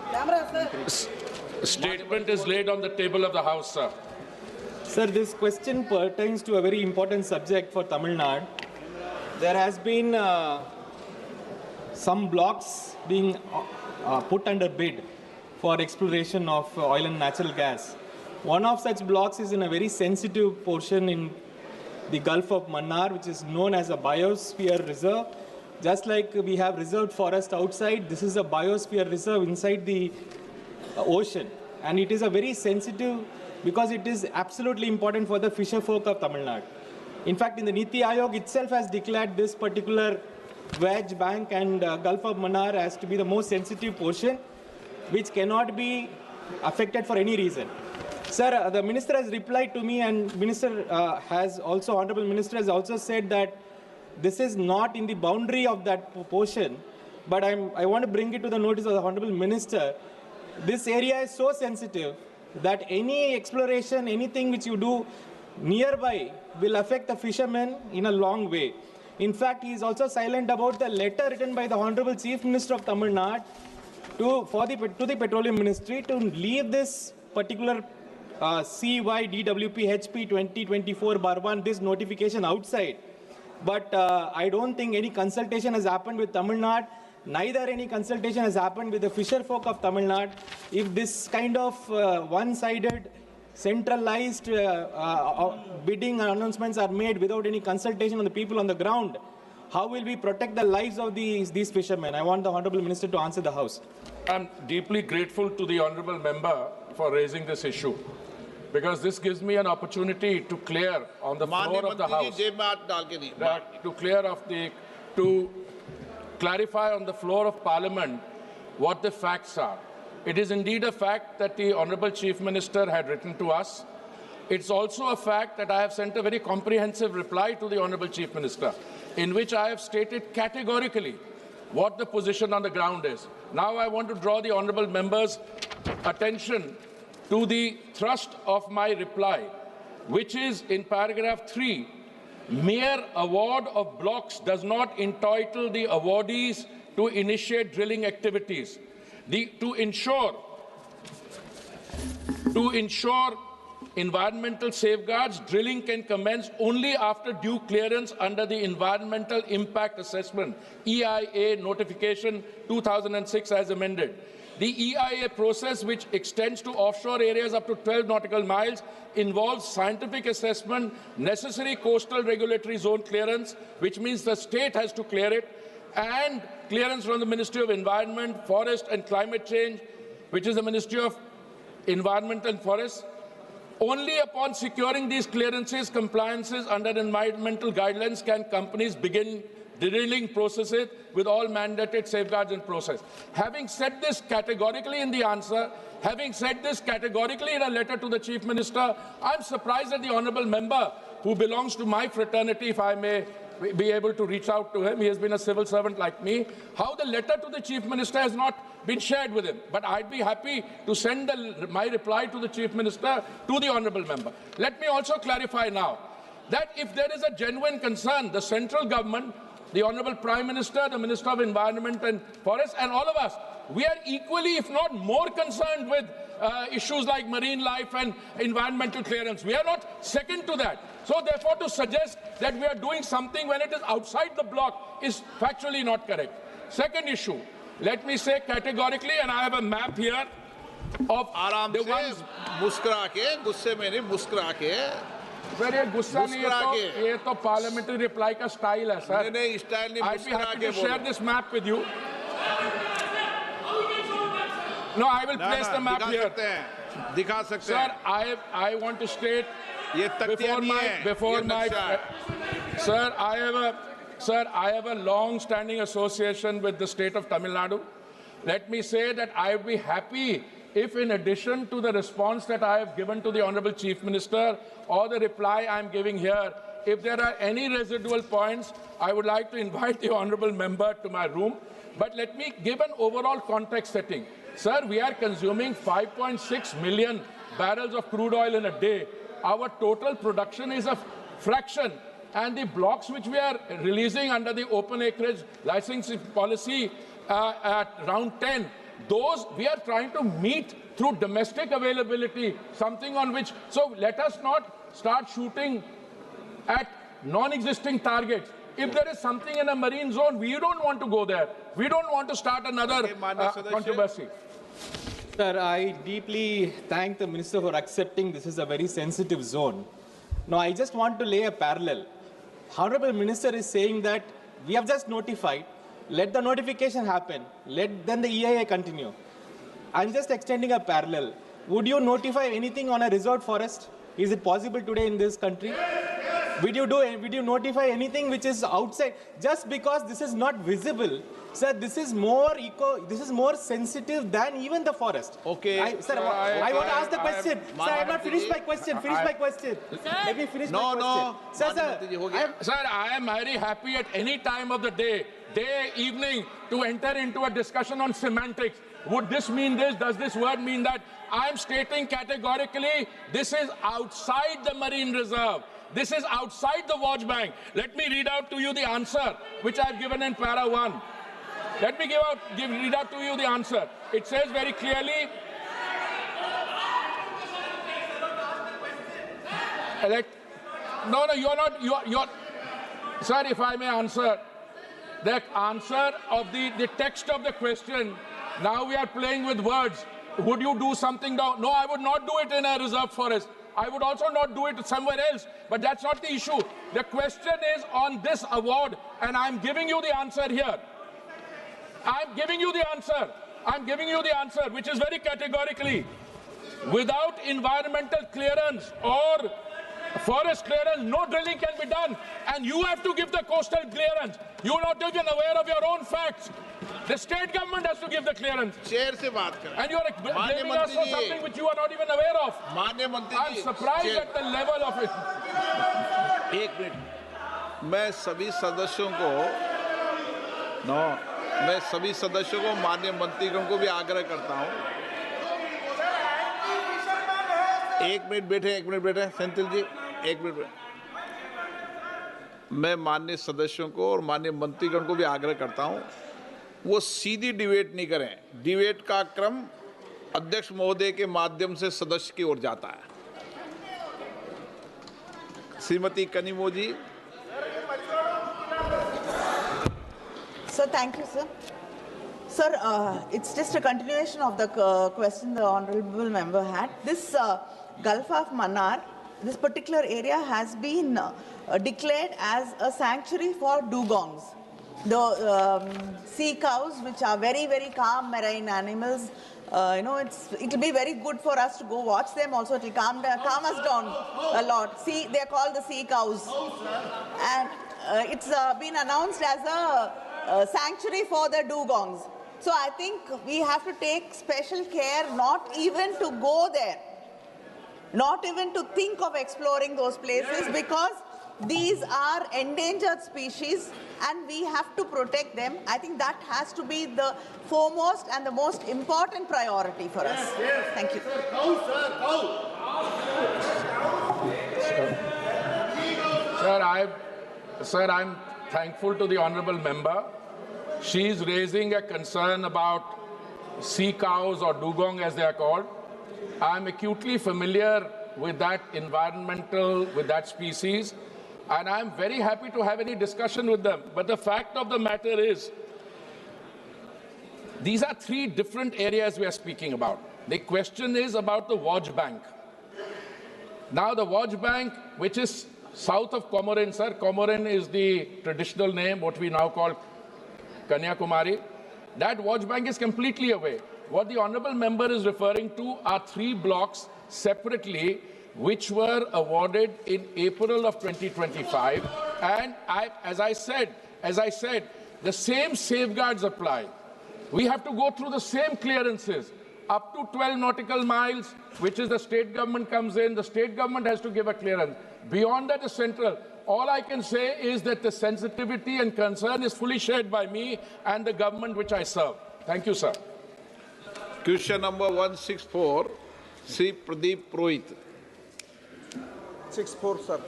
Statement is laid on the table of the House, sir. Sir, this question pertains to a very important subject for Tamil Nadu. There has been some blocks being put under bid for exploration of oil and natural gas. One of such blocks is in a very sensitive portion in the Gulf of Mannar, which is known as a biosphere reserve. Just like we have reserved forest outside, this is a biosphere reserve inside the ocean. And it is a very sensitive, because it is absolutely important for the fisher folk of Tamil Nadu. In fact, in the Niti Aayog itself has declared this particular wedge bank and Gulf of Mannar as to be the most sensitive portion, which cannot be affected for any reason. Sir, the minister has replied to me, and Honorable Minister has also said that this is not in the boundary of that portion, but I want to bring it to the notice of the Honorable Minister. This area is so sensitive that any exploration, anything which you do nearby will affect the fishermen in a long way. In fact, he is also silent about the letter written by the Honorable Chief Minister of Tamil Nadu to the Petroleum Ministry to leave this particular CYDWP HP 2024/1, this notification outside. But I don't think any consultation has happened with Tamil Nadu. Neither any consultation has happened with the fisher folk of Tamil Nadu. If this kind of one-sided, centralized bidding announcements are made without any consultation on the people on the ground, how will we protect the lives of these fishermen? I want the Honorable Minister to answer the House. I'm deeply grateful to the Honorable Member for raising this issue, because this gives me an opportunity to clear on the floor of the House, to clarify on the floor of Parliament what the facts are. It is indeed a fact that the Honorable Chief Minister had written to us. It's also a fact that I have sent a very comprehensive reply to the Honorable Chief Minister, in which I have stated categorically what the position on the ground is. Now I want to draw the Honorable Member's attention to the thrust of my reply, which is in paragraph 3. Mere award of blocks does not entitle the awardees to initiate drilling activities. To ensure To ensure environmental safeguards, drilling can commence only after due clearance under the Environmental Impact Assessment, EIA notification 2006 as amended. The EIA process, which extends to offshore areas up to 12 nautical miles, involves scientific assessment, necessary coastal regulatory zone clearance, which means the state has to clear it, and clearance from the Ministry of Environment, Forest and Climate Change, which is the Ministry of Environment and Forests. Only upon securing these clearances, compliances under environmental guidelines can companies begin drilling processes with all mandated safeguards in process. Having said this categorically in the answer, having said this categorically in a letter to the Chief Minister, I'm surprised that the honourable member, who belongs to my fraternity, if I may be able to reach out to him, he has been a civil servant like me, how the letter to the Chief Minister has not been shared with him. But I'd be happy to send my reply to the Chief Minister to the honourable member. Let me also clarify now that if there is a genuine concern, the central government, the Honourable Prime Minister, the Minister of Environment and Forests, and all of us, we are equally, if not more, concerned with issues like marine life and environmental clearance. We are not second to that. So therefore, to suggest that we are doing something when it is outside the block is factually not correct. Second issue, let me say categorically, and I have a map here of the ones... मुस्कुरा के, गुस्से में नहीं, मुस्कुरा के. Sir ये गुस्सा नहीं है, ये तो पार्लियामेंट्री रिप्लाई का स्टाइल है सर. नहीं स्टाइल नहीं, I'd be happy to share this map with you. No, I will place the map here. दिखा सकते Sir, हैं. I want to state ये तख्तियाँ नहीं है, before ये my नक्शा है. Sir, I have a long-standing association with the state of Tamil Nadu. Let me say that I would be happy if, in addition to the response that I have given to the Honourable Chief Minister or the reply I am giving here, if there are any residual points, I would like to invite the Honourable Member to my room. But let me give an overall context setting. Sir, we are consuming 5.6 million barrels of crude oil in a day. Our total production is a fraction. And the blocks which we are releasing under the open acreage licensing policy at round 10, those we are trying to meet through domestic availability, something on which, so let us not start shooting at non-existing targets. If there is something in a marine zone, we don't want to go there. We don't want to start another controversy. Sir, I deeply thank the Minister for accepting this is a very sensitive zone. Now, I just want to lay a parallel. Honorable Minister is saying that we have just notified, let the notification happen, then the EIA continue. I'm just extending a parallel. Would you notify anything on a reserved forest? Is it possible today in this country? Would you notify anything which is outside? Just because this is not visible, sir, this is more sensitive than even the forest. Okay. I want to ask the question. Sir, I have not finished my question. Let me finish my question. Sir, I am very happy at any time of the day, evening, to enter into a discussion on semantics. Would this mean this? Does this word mean that? I am stating categorically, this is outside the marine reserve. This is outside the watch bank. Let me read out to you the answer, which I have given in para 1. Let me read out to you the answer. It says very clearly, sir, if I may answer, the answer of the text of the question, now we are playing with words. Would you do something down? No, I would not do it in a reserve forest. I would also not do it somewhere else, but that's not the issue. The question is on this award, and I'm giving you the answer here. I'm giving you the answer, which is very categorically, without environmental clearance or forest clearance, no drilling can be done. And you have to give the coastal clearance. You're not even aware of your own facts. The state government has to give the clearance. Chair से बात करें. And you are blaming us for something which you are not even aware of. I'm surprised at the level of it. एक minute. मैं सभी सदस्यों को माननीय मंत्रीगण को भी आग्रह करता हूं. एक मिनट बैठे सेंथिल जी, एक मिनट. मैं माननीय सदस्यों को और माननीय मंत्रीगण को भी आग्रह करता हूं, वो सीधी डिबेट नहीं करें. डिबेट का क्रम अध्यक्ष महोदय के माध्यम से सदस्य की ओर जाता है। श्रीमती कनिमो जी। Sir, thank you, sir. Sir, it's just a continuation of the question the honorable member had. This Gulf of Mannar, this particular area has been declared as a sanctuary for dugongs, the sea cows, which are very, very calm marine animals. It'll be very good for us to go watch them. Also, it'll calm us down a lot. See, they're called the sea cows, and it's been announced as a sanctuary for the dugongs. So I think we have to take special care not even to go there, not even to think of exploring those places, because these are endangered species and we have to protect them. I think that has to be the foremost and the most important priority for us. Thank you. Sir, I'm thankful to the honorable member. She is raising a concern about sea cows, or dugong as they are called. I'm acutely familiar with that with that species, and I'm very happy to have any discussion with them. But the fact of the matter is, these are three different areas we are speaking about. The question is about the Watch Bank. Now, the Watch Bank, which is south of Comorin, sir, Comorin is the traditional name, what we now call Kanyakumari, that Watch Bank is completely away. What the honorable member is referring to are 3 blocks separately, which were awarded in April of 2025. And as I said, the same safeguards apply. We have to go through the same clearances. Up to 12 nautical miles, which is the state government comes in, the state government has to give a clearance. Beyond that is central. All I can say is that the sensitivity and concern is fully shared by me and the government which I serve. Thank you, sir. Question number 164, Sri Pradeep Purohit. 64, sir.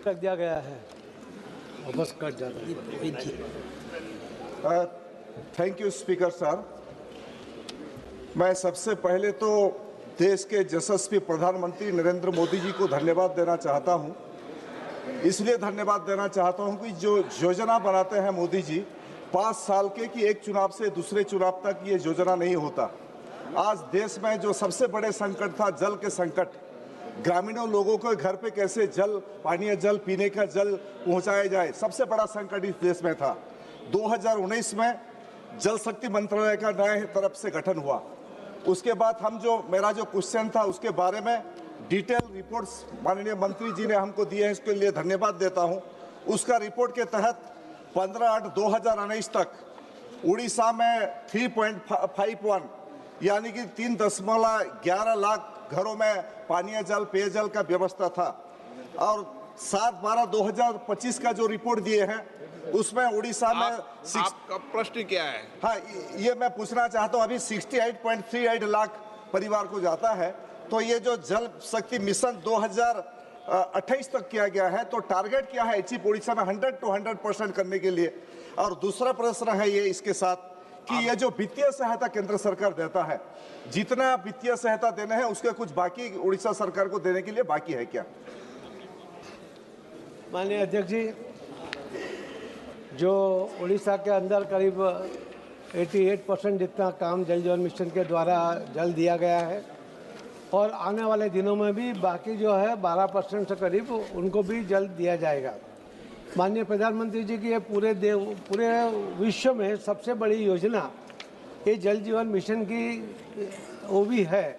रख दिया गया है, बस cut जाता है। Thank you speaker sir. मैं सबसे पहले तो देश के यशस्वी प्रधानमंत्री नरेंद्र मोदी जी को धन्यवाद देना चाहता हूं। इसलिए धन्यवाद देना चाहता हूं कि जो योजना बनाते हैं मोदी जी 5 साल के, कि एक चुनाव से दूसरे चुनाव तक ये योजना नहीं होता। आज देश में जो सबसे बड़े संकट था, जल के संकट, ग्रामीणों लोगों के घर पे कैसे जल, पानीय जल, पीने का जल पहुंचाया जाए, सबसे बड़ा संकट इस देश में था। 2019 में जल शक्ति मंत्रालय का नए तरफ से गठन हुआ। उसके बाद मेरा जो क्वेश्चन था उसके बारे में डिटेल रिपोर्ट्स माननीय मंत्री जी ने हमको दिए हैं, इसके लिए धन्यवाद देता हूं। उसका रिपोर्ट के तहत 15/8/2019 तक उड़ीसा में 3.51 यानी कि 3.11 लाख घरों में पानीय जल, पेयजल का व्यवस्था था। और 7/12/2025 का जो रिपोर्ट दिए हैं उसमें उड़ीसा में आपका प्रश्न क्या है? हाँ, ये मैं पूछना चाहता हूँ। अभी 68.38 लाख परिवार को जाता है, तो ये जो जल शक्ति मिशन 2028 तक किया गया है, तो टारगेट क्या है अचीव उड़ीसा में 100% करने के लिए? और दूसरा प्रश्न है ये इसके साथ कि ये जो वित्तीय सहायता केंद्र सरकार देता है, जितना वित्तीय सहायता देने हैं उसके कुछ बाकी उड़ीसा सरकार को देने के लिए बाकी है क्या? माननीय अध्यक्ष जी, जो उड़ीसा के अंदर करीब 88% जितना काम जल जीवन मिशन के द्वारा जल दिया गया है, और आने वाले दिनों में भी बाकी जो है 12% से करीब उनको भी जल दिया जाएगा। माननीय प्रधानमंत्री जी की ये पूरे विश्व में सबसे बड़ी योजना ये जल जीवन मिशन की वो भी है,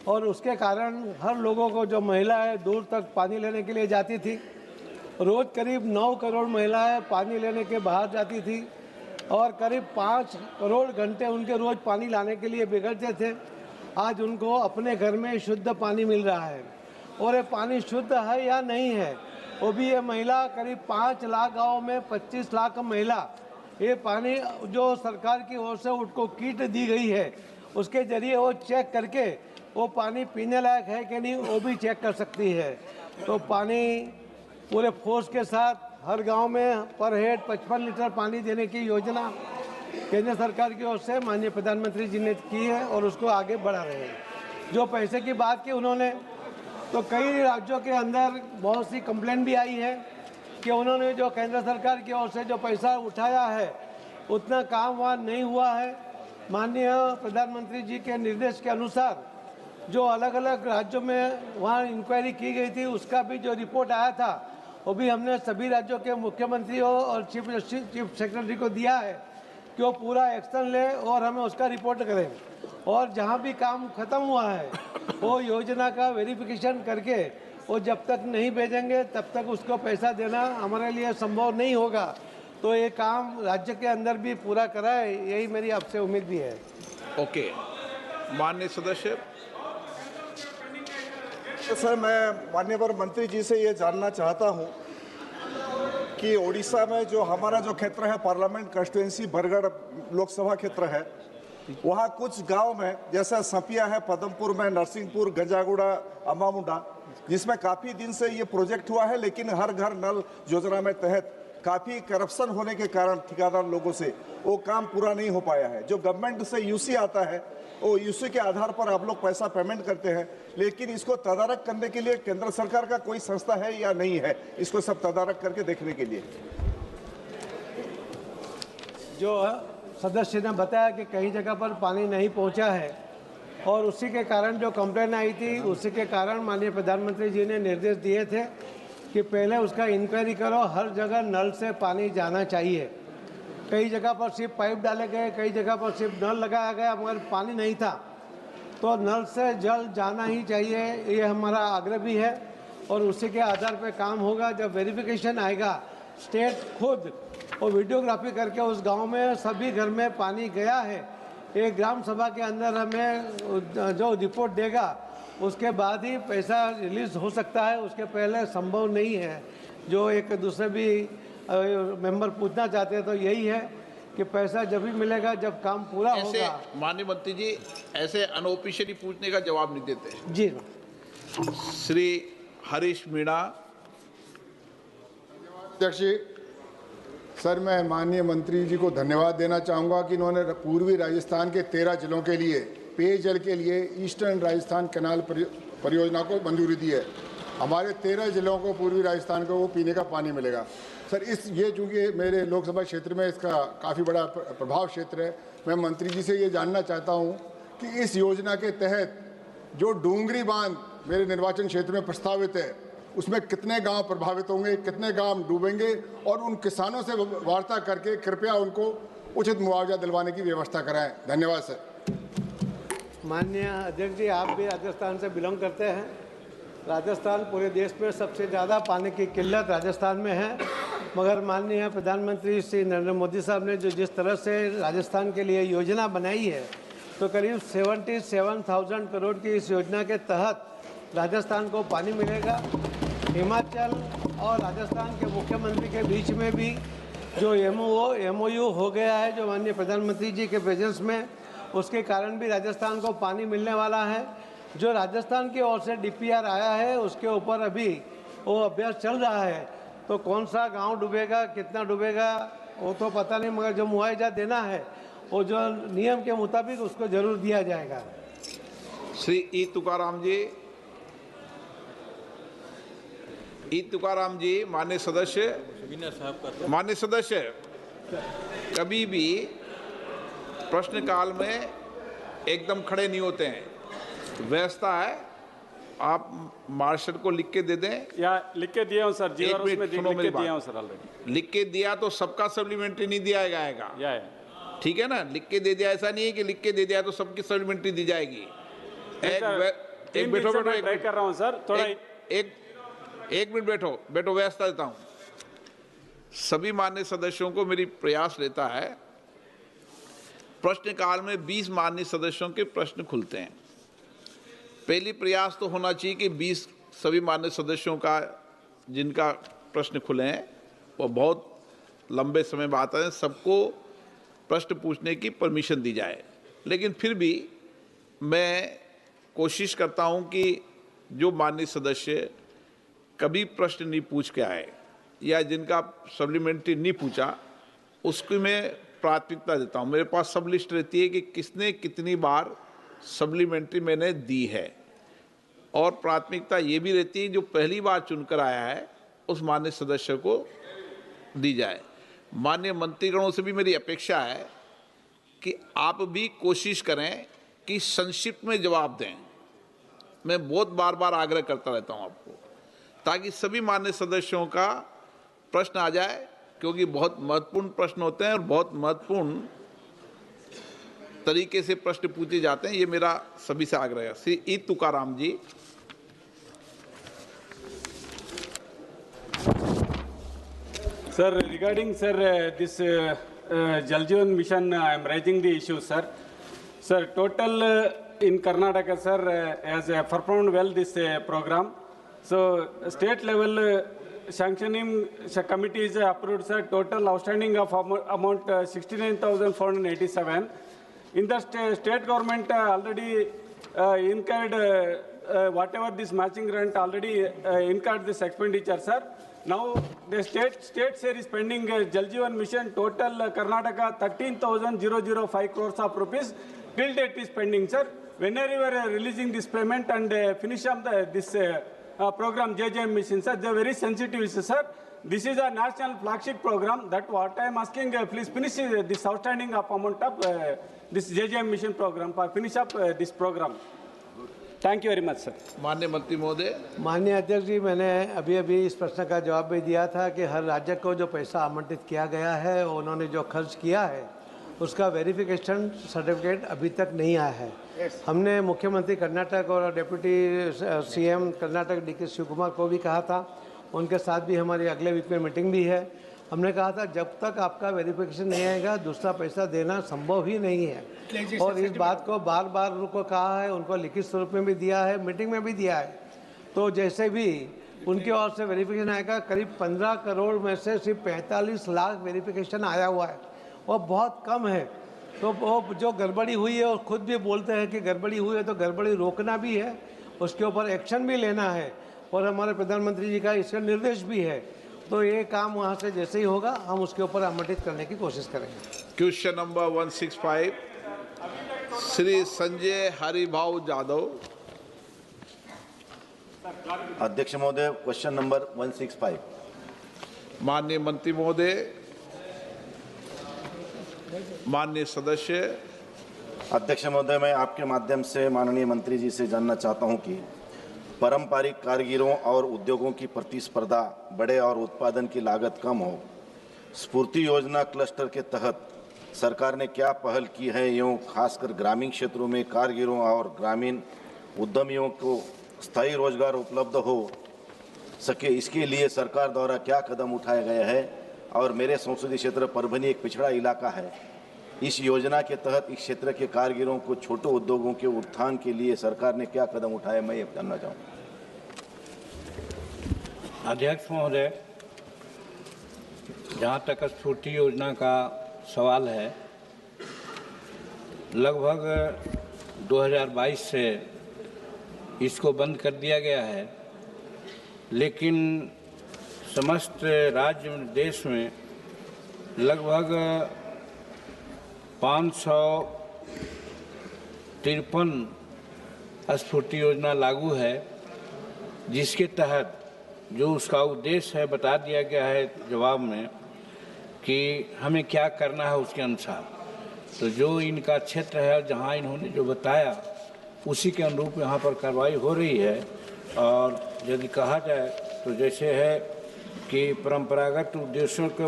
और उसके कारण हर लोगों को, जो महिलाएं दूर तक पानी लेने के लिए जाती थी, रोज़ करीब 9 करोड़ महिलाएं पानी लेने के बाहर जाती थी, और करीब 5 करोड़ घंटे उनके रोज़ पानी लाने के लिए बिगड़ते थे। आज उनको अपने घर में शुद्ध पानी मिल रहा है, और ये पानी शुद्ध है या नहीं है वो भी ये महिला, करीब 5 लाख गाँव में 25 लाख महिला ये पानी जो सरकार की ओर से उनको किट दी गई है उसके जरिए वो चेक करके वो पानी पीने लायक है कि नहीं वो भी चेक कर सकती है। तो पानी पूरे फोर्स के साथ हर गांव में पर हेड 55 लीटर पानी देने की योजना केंद्र सरकार की ओर से माननीय प्रधानमंत्री जी ने की है और उसको आगे बढ़ा रहे हैं। जो पैसे की बात की उन्होंने, तो कई राज्यों के अंदर बहुत सी कंप्लेंट भी आई है कि उन्होंने जो केंद्र सरकार की ओर से जो पैसा उठाया है उतना काम वहाँ नहीं हुआ है। माननीय प्रधानमंत्री जी के निर्देश के अनुसार जो अलग अलग राज्यों में वहाँ इंक्वायरी की गई थी, उसका भी जो रिपोर्ट आया था वो भी हमने सभी राज्यों के मुख्यमंत्रियों और चीफ सेक्रेटरी को दिया है कि वो पूरा एक्शन ले और हमें उसका रिपोर्ट करें। और जहाँ भी काम खत्म हुआ है वो योजना का वेरिफिकेशन करके वो जब तक नहीं भेजेंगे तब तक उसको पैसा देना हमारे लिए संभव नहीं होगा। तो ये काम राज्य के अंदर भी पूरा कराए, यही मेरी आपसे उम्मीद भी है। ओके, माननीय सदस्य। सर, मैं माननीय मंत्री जी से ये जानना चाहता हूँ कि ओडिशा में जो हमारा जो क्षेत्र है पार्लियामेंट कंस्टिट्यूएंसी बरगढ़ लोकसभा क्षेत्र है, वहाँ कुछ गांव में जैसा सपिया है, पदमपुर में, नरसिंहपुर, गंजागुड़ा, अम्बामुंडा, जिसमें काफ़ी दिन से ये प्रोजेक्ट हुआ है, लेकिन हर घर नल योजना में तहत काफ़ी करप्शन होने के कारण ठेकेदार लोगों से वो काम पूरा नहीं हो पाया है। जो गवर्नमेंट से यूसी आता है वो यूसी के आधार पर आप लोग पैसा पेमेंट करते हैं, लेकिन इसको तदारक करने के लिए केंद्र सरकार का कोई संस्था है या नहीं है, इसको सब तदारक करके देखने के लिए। जो सदस्य ने बताया कि कई जगह पर पानी नहीं पहुंचा है और उसी के कारण जो कंप्लेन आई थी, उसी के कारण माननीय प्रधानमंत्री जी ने निर्देश दिए थे कि पहले उसका इंक्वायरी करो, हर जगह नल से पानी जाना चाहिए। कई जगह पर सिर्फ पाइप डाले गए, कई जगह पर सिर्फ नल लगाया गया मगर पानी नहीं था। तो नल से जल जाना ही चाहिए, ये हमारा आग्रह भी है और उसी के आधार पर काम होगा। जब वेरिफिकेशन आएगा, स्टेट खुद और वीडियोग्राफी करके उस गांव में सभी घर में पानी गया है, एक ग्राम सभा के अंदर हमें जो रिपोर्ट देगा उसके बाद ही पैसा रिलीज हो सकता है, उसके पहले संभव नहीं है। जो एक दूसरे भी मेंबर पूछना चाहते हैं तो यही है कि पैसा जब भी मिलेगा जब काम पूरा होगा। माननीय मंत्री जी ऐसे अनऑफिशियली पूछने का जवाब नहीं देते जी। श्री हरीश मीणा। अध्यक्ष जी, सर मैं माननीय मंत्री जी को धन्यवाद देना चाहूँगा कि इन्होंने पूर्वी राजस्थान के 13 जिलों के लिए पेयजल के लिए ईस्टर्न राजस्थान कैनाल परियोजना को मंजूरी दी है। हमारे 13 जिलों को पूर्वी राजस्थान को वो पीने का पानी मिलेगा। सर ये चूँकि मेरे लोकसभा क्षेत्र में इसका काफ़ी बड़ा प्रभाव क्षेत्र है, मैं मंत्री जी से ये जानना चाहता हूँ कि इस योजना के तहत जो डूंगरी बांध मेरे निर्वाचन क्षेत्र में प्रस्तावित है उसमें कितने गांव प्रभावित होंगे, कितने गांव डूबेंगे और उन किसानों से वार्ता करके कृपया उनको उचित मुआवजा दिलवाने की व्यवस्था कराएं। धन्यवाद सर। माननीय अध्यक्ष जी, आप भी राजस्थान से बिलोंग करते हैं। राजस्थान पूरे देश में सबसे ज़्यादा पानी की किल्लत राजस्थान में है, मगर माननीय प्रधानमंत्री श्री नरेंद्र मोदी साहब ने जो जिस तरह से राजस्थान के लिए योजना बनाई है, तो करीब 77,000 करोड़ की इस योजना के तहत राजस्थान को पानी मिलेगा। हिमाचल और राजस्थान के मुख्यमंत्री के बीच में भी जो MOU हो गया है, जो माननीय प्रधानमंत्री जी के प्रेजेंस में, उसके कारण भी राजस्थान को पानी मिलने वाला है। जो राजस्थान की ओर से DPR आया है उसके ऊपर अभी वो अभ्यास चल रहा है, तो कौन सा गांव डूबेगा, कितना डूबेगा वो तो पता नहीं, मगर जो मुआवजा देना है वो जो नियम के मुताबिक उसको जरूर दिया जाएगा। श्री ई तुकाराम जी। ई तुकाराम जी। माननीय सदस्य, कभी भी प्रश्नकाल में एकदम खड़े नहीं होते हैं। व्यवस्था है, आप मार्शल को लिख के दे दें। या लिख के दिया हूँ सर जी, और उसमें सुनो मेरी बात। दिया हूँ सर ऑलरेडी। लिख के दिया तो सबका सप्लीमेंट्री नहीं दिया जाएगा, ठीक है ना। लिख के दे दिया, ऐसा नहीं है कि लिख के दे दिया तो सबकी सप्लीमेंट्री दी जाएगी। एक बैठो कर रहा हूँ सर, थोड़ा एक मिनट बैठो, व्यवस्था देता हूँ। सभी माननीय सदस्यों को मेरी प्रयास रहता है, प्रश्नकाल में 20 माननीय सदस्यों के प्रश्न खुलते हैं। पहली प्रयास तो होना चाहिए कि 20 सभी माननीय सदस्यों का जिनका प्रश्न खुले हैं वो बहुत लंबे समय बाद आए, सबको प्रश्न पूछने की परमिशन दी जाए। लेकिन फिर भी मैं कोशिश करता हूं कि जो माननीय सदस्य कभी प्रश्न नहीं पूछ के आए या जिनका सप्लीमेंट्री नहीं पूछा, उसकी मैं प्राथमिकता देता हूं। मेरे पास सब लिस्ट रहती है कि किसने कितनी बार सप्लीमेंट्री मैंने दी है, और प्राथमिकता ये भी रहती है जो पहली बार चुनकर आया है उस माननीय सदस्य को दी जाए। माननीय मंत्रीगणों से भी मेरी अपेक्षा है कि आप भी कोशिश करें कि संक्षिप्त में जवाब दें। मैं बहुत बार बार आग्रह करता रहता हूं आपको, ताकि सभी माननीय सदस्यों का प्रश्न आ जाए, क्योंकि बहुत महत्वपूर्ण प्रश्न होते हैं और बहुत महत्वपूर्ण तरीके से प्रश्न पूछे जाते हैं। ये मेरा सभी से आग्रह है। श्री ई तुकाराम जी। Sir, regarding this Jal Jeevan Mission, I am raising the issue, sir. Sir, total in Karnataka, sir, has performed well this program. So, state level sanctioning committee is approved, sir. Total outstanding of amount 69,487. In the state government already incurred whatever this matching grant already incurred this expenditure, sir. Now the state share is pending Jal Jeevan Mission total Karnataka 13,005 crores of rupees till date is pending, sir. Whenever you are releasing this payment and finish up this program JJM Mission, sir, they are very sensitive issues, sir. This is a national flagship program. That what I am asking, please finish this outstanding of amount of this JJM Mission program. Finish up this program. Thank you very much sir. माननीय मंत्री महोदय। माननीय अध्यक्ष जी, मैंने अभी इस प्रश्न का जवाब भी दिया था कि हर राज्य को जो पैसा आवंटित किया गया है, उन्होंने जो खर्च किया है उसका वेरिफिकेशन सर्टिफिकेट अभी तक नहीं आया है। हमने मुख्यमंत्री कर्नाटक और deputy CM Karnataka DK Shiv Kumar को भी कहा था, उनके साथ भी हमारी अगले वीक में मीटिंग भी है। हमने कहा था जब तक आपका वेरिफिकेशन नहीं आएगा दूसरा पैसा देना संभव ही नहीं है, और इस बात को बार बार उनको कहा है, उनको लिखित स्वरूप में भी दिया है, मीटिंग में भी दिया है। तो जैसे भी उनकी ओर से वेरिफिकेशन आएगा, करीब 15 करोड़ में से सिर्फ 45 लाख वेरिफिकेशन आया हुआ है, वो बहुत कम है। तो वो जो गड़बड़ी हुई है, और खुद भी बोलते हैं कि गड़बड़ी हुई है तो गड़बड़ी रोकना भी है, उसके ऊपर एक्शन भी लेना है, और हमारे प्रधानमंत्री जी का इसका निर्देश भी है। तो ये काम वहाँ से जैसे ही होगा हम उसके ऊपर आवंटित करने की कोशिश करेंगे। Question number 165 Shri Sanjay Haribhau Jadhav. अध्यक्ष महोदय, क्वेश्चन नंबर 165। माननीय मंत्री महोदय, माननीय सदस्य। अध्यक्ष महोदय, मैं आपके माध्यम से माननीय मंत्री जी से जानना चाहता हूं कि पारंपरिक कारीगरों और उद्योगों की प्रतिस्पर्धा बढ़े और उत्पादन की लागत कम हो, स्फूर्ति योजना क्लस्टर के तहत सरकार ने क्या पहल की है, यूँ खासकर ग्रामीण क्षेत्रों में कारीगरों और ग्रामीण उद्यमियों को स्थायी रोजगार उपलब्ध हो सके, इसके लिए सरकार द्वारा क्या कदम उठाए गए हैं। और मेरे संसदीय क्षेत्र परभनी एक पिछड़ा इलाका है, इस योजना के तहत इस क्षेत्र के कारीगरों को छोटे उद्योगों के उत्थान के लिए सरकार ने क्या कदम उठाए, मैं ये जानना चाहूँगा। अध्यक्ष महोदय, जहाँ तक स्फूर्ति योजना का सवाल है, लगभग 2022 से इसको बंद कर दिया गया है, लेकिन समस्त राज्य देश में लगभग 553 स्फूर्ति योजना लागू है, जिसके तहत जो उसका उद्देश्य है बता दिया गया है जवाब में कि हमें क्या करना है उसके अनुसार। तो जो इनका क्षेत्र है, जहां इन्होंने जो बताया उसी के अनुरूप यहाँ पर कार्रवाई हो रही है। और यदि कहा जाए तो जैसे है कि परंपरागत उद्देश्यों के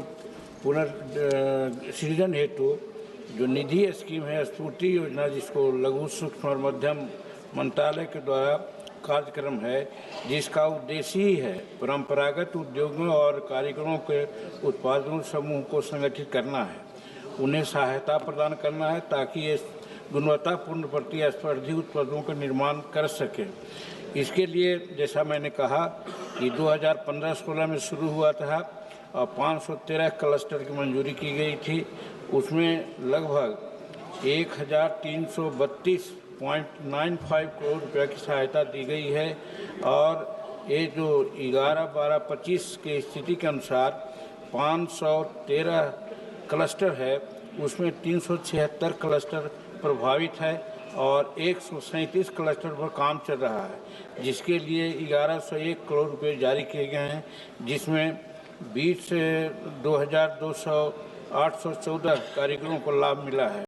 पुनर्सृजन हेतु जो निधि स्कीम है स्फूर्ति योजना, जिसको लघु सूक्ष्म और मध्यम मंत्रालय के द्वारा कार्यक्रम है, जिसका उद्देश्य ही है परंपरागत उद्योगों और कारीगरों के उत्पादन समूह को संगठित करना है, उन्हें सहायता प्रदान करना है ताकि ये गुणवत्तापूर्ण प्रतिस्पर्धी उत्पादों का निर्माण कर सके। इसके लिए जैसा मैंने कहा कि 2015-16 में शुरू हुआ था और 513 क्लस्टर की मंजूरी की गई थी, उसमें लगभग 1332.95 करोड़ रुपये की सहायता दी गई है। और ये जो 11-12-25 के स्थिति के अनुसार 513 क्लस्टर है उसमें 376 क्लस्टर प्रभावित है और 137 क्लस्टर पर काम चल रहा है, जिसके लिए 1101 करोड़ रुपए जारी किए गए हैं, जिसमें 20,214 कारीगरों को लाभ मिला है।